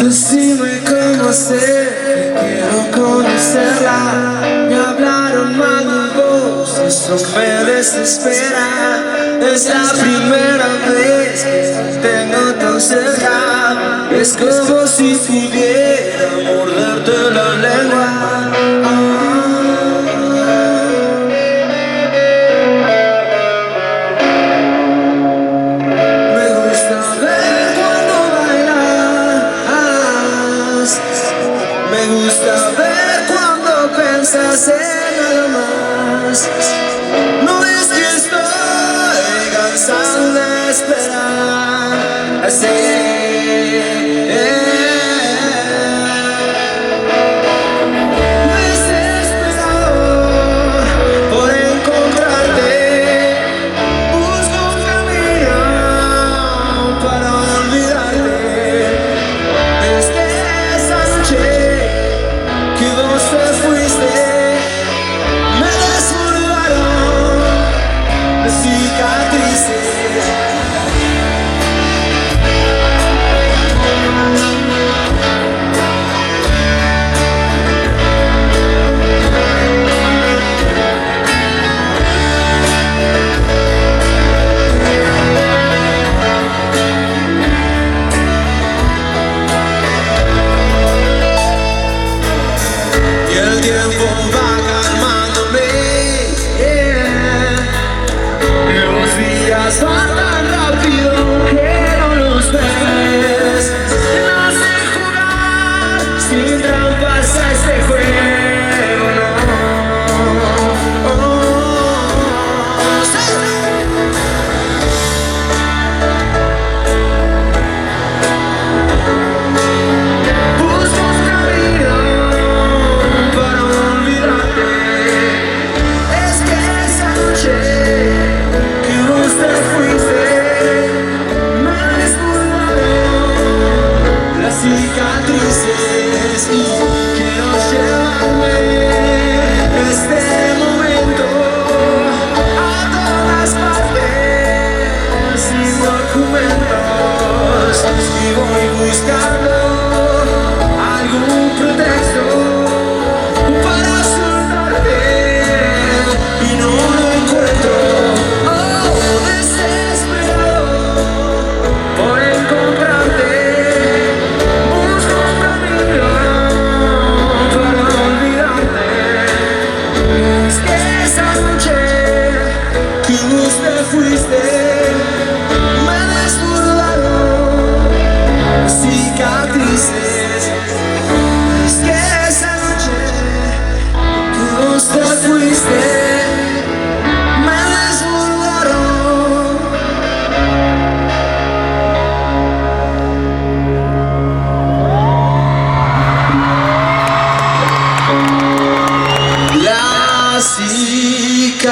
Decime cómo hacer, que quiero conocerla. Me hablaron mal de vos, eso me desespera. Es la primera vez que te tengo tan cerca. Es como si pudiera morderte la lengua. Me gusta ver cuando piensas en algo más. No es que estoy cansado de esperar así. Desesperado por encontrarte, busco un camino para olvidarte. Desde esa noche que vos te fuiste, me desbordaron las cicatrices. Y el tiempo va calmándome, los días van tan rápido que no los ves. No sé jugar sin trampas a este juego, no. Busco un camino para olvidarte. Es que esa noche que vos te fuiste, me desbordaron las cicatrices. Y quiero llevarme este momento a todas partes, sin documentos. Y voy buscando algún pretexto para soltarte y no lo encuentro. Oh, desesperado por encontrarte, busco un camino para olvidarte. Es que esa noche que vos te fuiste, me desbordaron cicatrices. Es que esa noche que vos te fuiste, me desbordaron. Las cicatrices.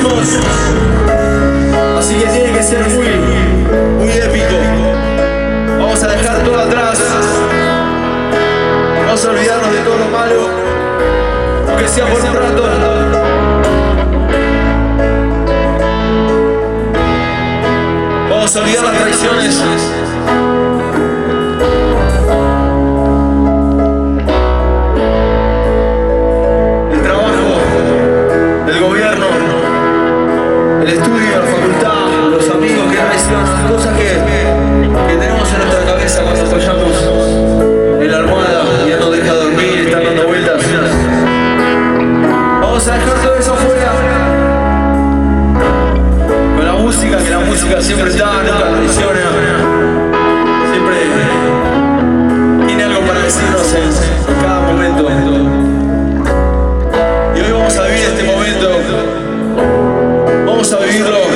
vivimos, así que tiene que ser muy épico. Vamos a dejar todo atrás, vamos a olvidarnos de todo lo malo, aunque sea por un rato. Vamos a olvidar las traiciones. El trabajo, el gobierno, el estudio, la facultad, los amigos que traicionan, las cosas que tenemos en nuestra cabeza cuando apoyamos en la almohada y ya no deja dormir y está dando vueltas. Vamos a dejar todo eso afuera. Con la música, que la música siempre está, nunca traiciona. Siempre tiene algo para decirnos en cada momento. Y hoy vamos a vivir este momento. Vamos a vivirlo